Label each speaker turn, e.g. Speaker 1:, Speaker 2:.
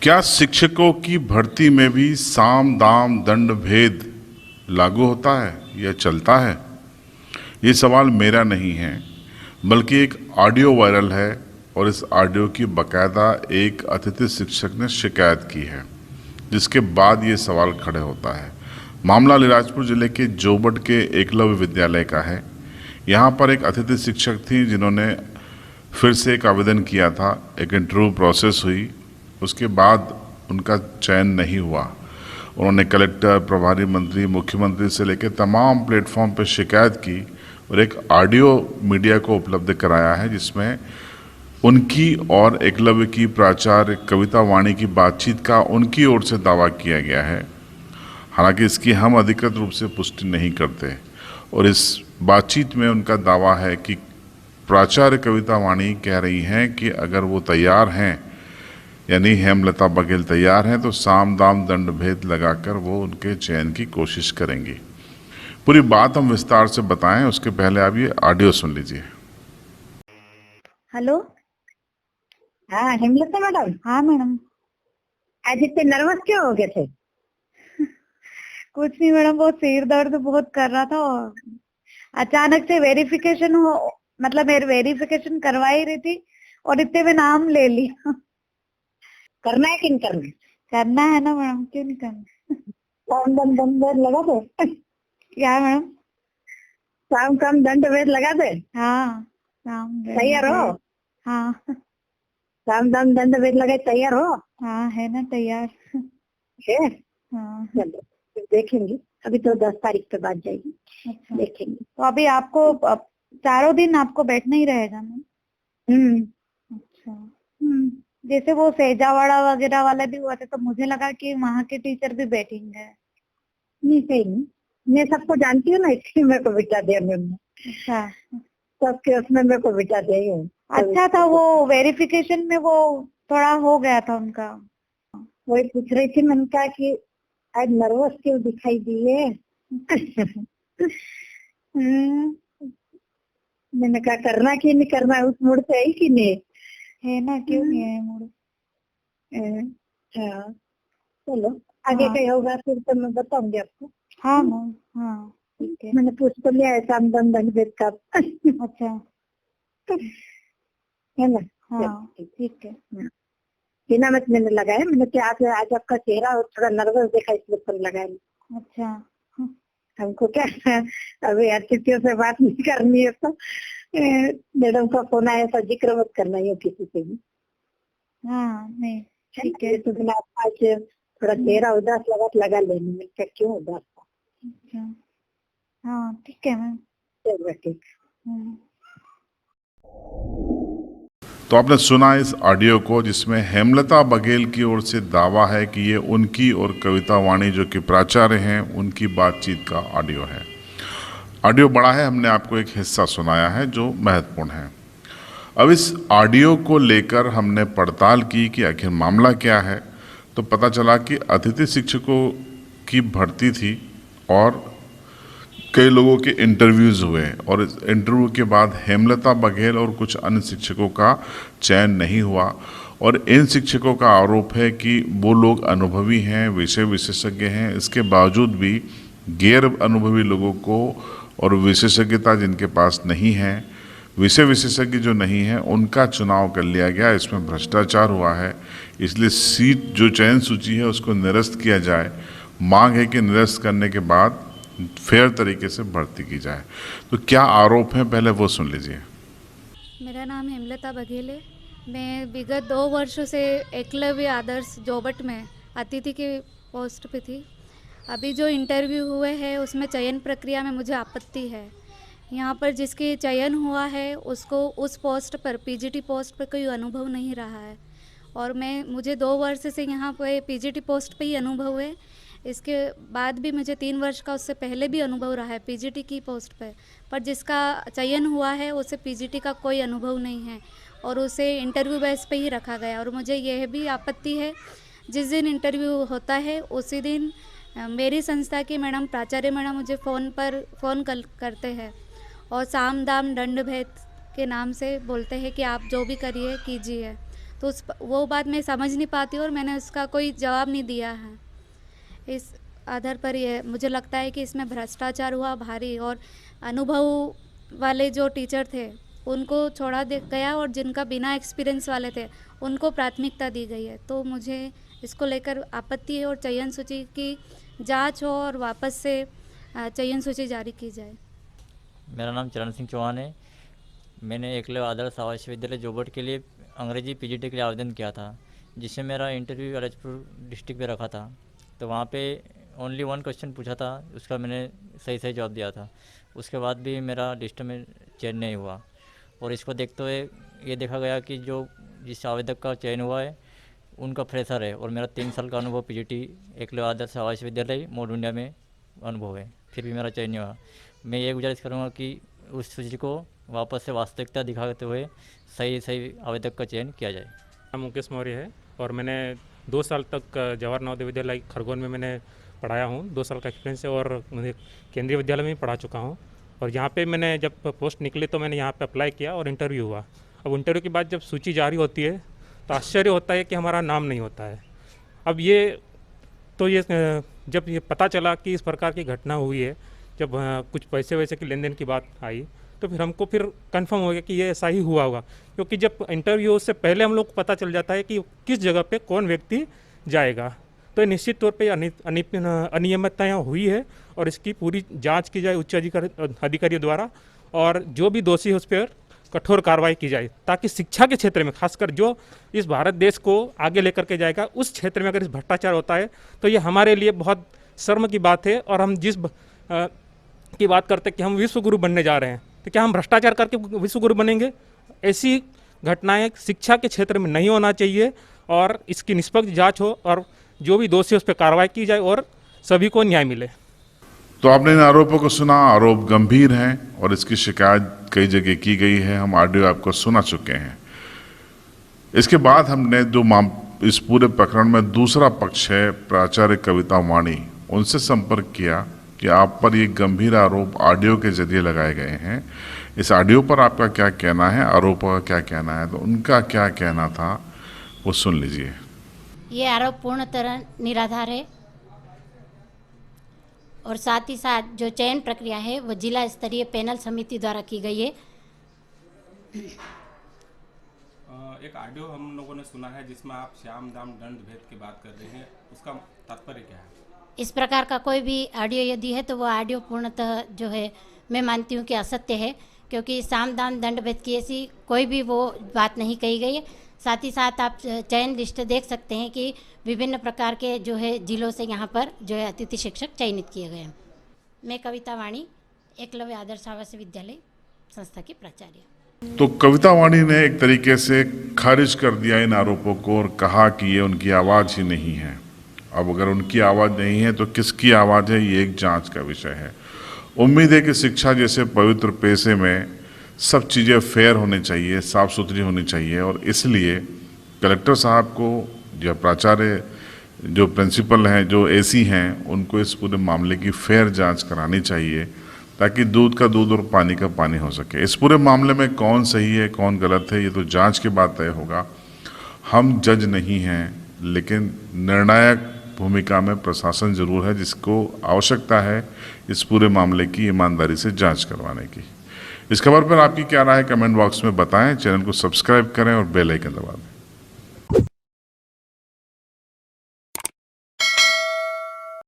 Speaker 1: क्या शिक्षकों की भर्ती में भी साम दाम दंड भेद लागू होता है या चलता है? ये सवाल मेरा नहीं है, बल्कि एक ऑडियो वायरल है और इस ऑडियो की बकायदा एक अतिथि शिक्षक ने शिकायत की है, जिसके बाद ये सवाल खड़े होता है। मामला अलीराजपुर जिले के जोबट के एकलव्य विद्यालय का है। यहाँ पर एक अतिथि शिक्षक थी जिन्होंने फिर से एक आवेदन किया था। एक इंटरव्यू प्रोसेस हुई, उसके बाद उनका चयन नहीं हुआ। उन्होंने कलेक्टर, प्रभारी मंत्री, मुख्यमंत्री से लेकर तमाम प्लेटफॉर्म पर शिकायत की और एक ऑडियो मीडिया को उपलब्ध कराया है, जिसमें उनकी और एकलव्य की प्राचार्य कविता वाणी की बातचीत का उनकी ओर से दावा किया गया है। हालांकि इसकी हम अधिकृत रूप से पुष्टि नहीं करते और इस बातचीत में उनका दावा है कि प्राचार्य कविता वाणी कह रही हैं कि अगर वो तैयार हैं, यानी हेमलता बघेल तैयार हैं, तो साम दाम दंड भेद लगाकर वो उनके चयन की कोशिश करेंगी। पूरी बात हम विस्तार से बताएं, उसके पहले आप ये ऑडियो सुन लीजिए।
Speaker 2: हेलो।
Speaker 3: हाँ हेमलता मैडम,
Speaker 2: हाँ मैडम।
Speaker 3: आज इतने नर्वस क्यों हो गए थे?
Speaker 2: कुछ नहीं मैडम, बहुत सिर दर्द बहुत कर रहा था और अचानक से वेरिफिकेशन हो, मतलब मेरी वेरिफिकेशन करवा ही रही थी और इतने में नाम ले लिया।
Speaker 3: करना है कि नहीं करना?
Speaker 2: करना है ना मैडम, क्यों नहीं करना।
Speaker 3: साम दम दंड भेद लगा दे।
Speaker 2: क्या मैडम?
Speaker 3: साम कम दंड भेद लगा दे।
Speaker 2: हाँ नाम
Speaker 3: तैयार हो?
Speaker 2: हाँ
Speaker 3: साम दम दंड भेद लगा, तैयार हो?
Speaker 2: हाँ है ना तैयार।
Speaker 3: है?
Speaker 2: हाँ।
Speaker 3: चलो फिर देखेंगे, अभी तो 10 तारीख पे बात जाएगी।
Speaker 2: अच्छा,
Speaker 3: देखेंगे।
Speaker 2: तो अभी आपको चारों दिन आपको बैठना ही रहेगा ना? अच्छा। जैसे वो सेजावाड़ा वगैरह वाले भी हुआ थे, तो मुझे लगा कि वहाँ के टीचर भी बैठेंगे।
Speaker 3: नहीं सही नहीं, मैं सबको जानती हूँ ना, इसलिए मेरे को बिठा दिया उन्होंने।
Speaker 2: अच्छा,
Speaker 3: सबके उसमें मेरे को बिठा दिया।
Speaker 2: अच्छा था वो वेरिफिकेशन में, वो थोड़ा हो गया था उनका।
Speaker 3: वही पूछ रही थी, मैंने कहा कि आज नर्वस क्यों दिखाई दिए? मैंने कहा करना कि नहीं करना, उस मूड से है कि नहीं
Speaker 2: है ना, क्यों नहीं है मूड।
Speaker 3: हाँ चलो, आगे
Speaker 2: हाँ।
Speaker 3: क्या होगा फिर तो मैं बताऊंगी आपको।
Speaker 2: हाँ मैम, हाँ ठीक है।
Speaker 3: मैंने पूछ तो लिया है साम दम दंड भेद का।
Speaker 2: अच्छा,
Speaker 3: है ना?
Speaker 2: हाँ ठीक है।
Speaker 3: बिना मत मैंने लगाया, मैंने क्या आज आपका चेहरा थोड़ा नर्वस देखा इसलिए फोन लगाया।
Speaker 2: अच्छा।
Speaker 3: हमको क्या अभी अतिथियों से बात नहीं करनी है, तो मैडम का फोन आया तो जिक्र मत करना है किसी से भी।
Speaker 2: हाँ नहीं ठीक है।
Speaker 3: तो बिना आज थोड़ा चेहरा उदास लगा तो लगा लेने में, क्या क्यों उदास था?
Speaker 2: अच्छा, हाँ ठीक है मैम।
Speaker 3: चलो ठीक।
Speaker 1: तो आपने सुना इस ऑडियो को, जिसमें हेमलता बघेल की ओर से दावा है कि ये उनकी और कविता वाणी जो कि प्राचार्य हैं, उनकी बातचीत का ऑडियो है। ऑडियो बड़ा है, हमने आपको एक हिस्सा सुनाया है जो महत्वपूर्ण है। अब इस ऑडियो को लेकर हमने पड़ताल की कि आखिर मामला क्या है, तो पता चला कि अतिथि शिक्षकों की भर्ती थी और कई लोगों के इंटरव्यूज़ हुए और इस इंटरव्यू के बाद हेमलता बघेल और कुछ अन्य शिक्षकों का चयन नहीं हुआ। और इन शिक्षकों का आरोप है कि वो लोग अनुभवी हैं, विषय विशेषज्ञ हैं, इसके बावजूद भी गैर अनुभवी लोगों को और विशेषज्ञता जिनके पास नहीं है, विषय विशेषज्ञ जो नहीं है, उनका चुनाव कर लिया गया। इसमें भ्रष्टाचार हुआ है, इसलिए सीट जो चयन सूची है उसको निरस्त किया जाए। मांग है कि निरस्त करने के बाद फेयर तरीके से भर्ती की जाए। तो क्या आरोप है, पहले वो सुन लीजिए।
Speaker 4: मेरा नाम हेमलता बघेल है। मैं विगत 2 वर्षों से एकलव्य आदर्श जोबट में अतिथि के पोस्ट पे थी। अभी जो इंटरव्यू हुए हैं उसमें चयन प्रक्रिया में मुझे आपत्ति है। यहाँ पर जिसकी चयन हुआ है उसको उस पोस्ट पर, पीजीटी पोस्ट पर कोई अनुभव नहीं रहा है और मुझे 2 वर्ष से यहाँ पे पीजीटी पोस्ट पे ही अनुभव है। इसके बाद भी मुझे 3 वर्ष का उससे पहले भी अनुभव रहा है पीजीटी की पोस्ट पर जिसका चयन हुआ है उसे पीजीटी का कोई अनुभव नहीं है और उसे इंटरव्यू बेस पे ही रखा गया। और मुझे यह भी आपत्ति है, जिस दिन इंटरव्यू होता है उसी दिन मेरी संस्था की मैडम, प्राचार्य मैडम मुझे फ़ोन करते हैं और साम दाम दंड भेद के नाम से बोलते हैं कि आप जो भी करिए कीजिए। तो वो बात मैं समझ नहीं पाती और मैंने उसका कोई जवाब नहीं दिया है। इस आधार पर ये मुझे लगता है कि इसमें भ्रष्टाचार हुआ भारी, और अनुभव वाले जो टीचर थे उनको छोड़ा दे गया, और जिनका बिना एक्सपीरियंस वाले थे उनको प्राथमिकता दी गई है। तो मुझे इसको लेकर आपत्ति है और चयन सूची की जांच हो और वापस से चयन सूची जारी की जाए।
Speaker 5: मेरा नाम चरण सिंह चौहान है। मैंने एकलव्य आदर्श आवासीय विद्यालय जोबट के लिए अंग्रेजी पीजीटी के लिए आवेदन किया था, जिससे मेरा इंटरव्यू अलीराजपुर डिस्ट्रिक्ट में रखा था। तो वहाँ पे ओनली 1 क्वेश्चन पूछा था, उसका मैंने सही जवाब दिया था। उसके बाद भी मेरा लिस्ट में चयन नहीं हुआ, और इसको देखते हुए ये देखा गया कि जो जिस आवेदक का चयन हुआ है उनका फ्रेशर है, और मेरा 3 साल का अनुभव पीजीटी एकलव्य आदर्श आवासीय विद्यालय मोडुंडिया में अनुभव है, फिर भी मेरा चयन नहीं हुआ। मैं ये गुजारिश करूँगा कि उस सूची को वापस से वास्तविकता दिखाते हुए सही आवेदक का चयन किया जाए।
Speaker 6: नाम मुकेश मौर्य है और मैंने 2 साल तक जवाहर नवोदय विद्यालय खरगोन में मैंने पढ़ाया हूँ। 2 साल का एक्सपीरियंस है और मुझे केंद्रीय विद्यालय में भी पढ़ा चुका हूँ। और यहाँ पे मैंने जब पोस्ट निकली तो मैंने यहाँ पे अप्लाई किया और इंटरव्यू हुआ। अब इंटरव्यू के बाद जब सूची जारी होती है तो आश्चर्य होता है कि हमारा नाम नहीं होता है। अब ये जब ये पता चला कि इस प्रकार की घटना हुई है, जब कुछ पैसे वैसे की लेन देन की बात आई, तो फिर हमको कंफर्म हो गया कि ये ऐसा ही हुआ होगा, क्योंकि जब इंटरव्यू से पहले हम लोग को पता चल जाता है कि किस जगह पे कौन व्यक्ति जाएगा। तो ये निश्चित तौर पे अनियमितताएँ हुई है और इसकी पूरी जांच की जाए उच्च अधिकारियों द्वारा, और जो भी दोषी है उस पर कठोर कार्रवाई की जाए, ताकि शिक्षा के क्षेत्र में खासकर जो इस भारत देश को आगे लेकर के जाएगा, उस क्षेत्र में अगर इस भ्रष्टाचार होता है तो ये हमारे लिए बहुत शर्म की बात है। और हम जिस की बात करते हैं कि हम विश्व गुरु बनने जा रहे हैं, तो क्या हम भ्रष्टाचार करके विश्व गुरु बनेंगे? ऐसी घटनाएं शिक्षा के क्षेत्र में नहीं होना चाहिए, और इसकी निष्पक्ष जांच हो और जो भी दोषी उस पर कार्रवाई की जाए और सभी को न्याय मिले।
Speaker 1: तो आपने इन आरोपों को सुना। आरोप गंभीर हैं और इसकी शिकायत कई जगह की गई है। हम ऑडियो आपको सुना चुके हैं। इसके बाद हमने जो इस पूरे प्रकरण में दूसरा पक्ष है प्राचार्य कविता वाणी, उनसे संपर्क किया कि आप पर ये गंभीर आरोप ऑडियो के जरिए लगाए गए हैं। इस ऑडियो पर आपका क्या कहना है, आरोपों का क्या कहना है, तो उनका क्या कहना था वो सुन लीजिए।
Speaker 7: ये आरोप पूर्ण तरह निराधार है, और साथ ही साथ जो चयन प्रक्रिया है वो जिला स्तरीय पैनल समिति द्वारा की गई है।
Speaker 8: एक ऑडियो हम लोगों ने सुना है जिसमें आप श्याम दाम दंड भेद की बात कर रहे हैं, उसका तात्पर्य क्या है?
Speaker 7: इस प्रकार का कोई भी ऑडियो यदि है तो वो ऑडियो पूर्णतः जो है मैं मानती हूँ कि असत्य है, क्योंकि साम दाम दंड भेद की ऐसी कोई भी वो बात नहीं कही गई है। साथ ही साथ आप चयन लिस्ट देख सकते हैं कि विभिन्न प्रकार के जो है जिलों से यहाँ पर जो है अतिथि शिक्षक चयनित किए गए हैं। मैं कविता वाणी, एकलव्य आदर्श आवासीय विद्यालय संस्था की प्राचार्य।
Speaker 1: तो कविता वाणी ने एक तरीके से खारिज कर दिया इन आरोपों को और कहा कि ये उनकी आवाज़ ही नहीं है। अब अगर उनकी आवाज़ नहीं है तो किसकी आवाज़ है, ये एक जांच का विषय है। उम्मीद है कि शिक्षा जैसे पवित्र पेशे में सब चीज़ें फेयर होनी चाहिए, साफ़ सुथरी होनी चाहिए, और इसलिए कलेक्टर साहब को या प्राचार्य जो प्रिंसिपल हैं, जो एसी हैं, उनको इस पूरे मामले की फेयर जांच करानी चाहिए, ताकि दूध का दूध और पानी का पानी हो सके। इस पूरे मामले में कौन सही है कौन गलत है ये तो जांच के बाद तय होगा। हम जज नहीं हैं, लेकिन निर्णायक भूमिका में प्रशासन जरूर है, जिसको आवश्यकता है इस पूरे मामले की ईमानदारी से जांच करवाने की। इस खबर पर आपकी क्या राय है कमेंट बॉक्स में बताएं। चैनल को सब्सक्राइब करें और बेल आइकन दबा दें।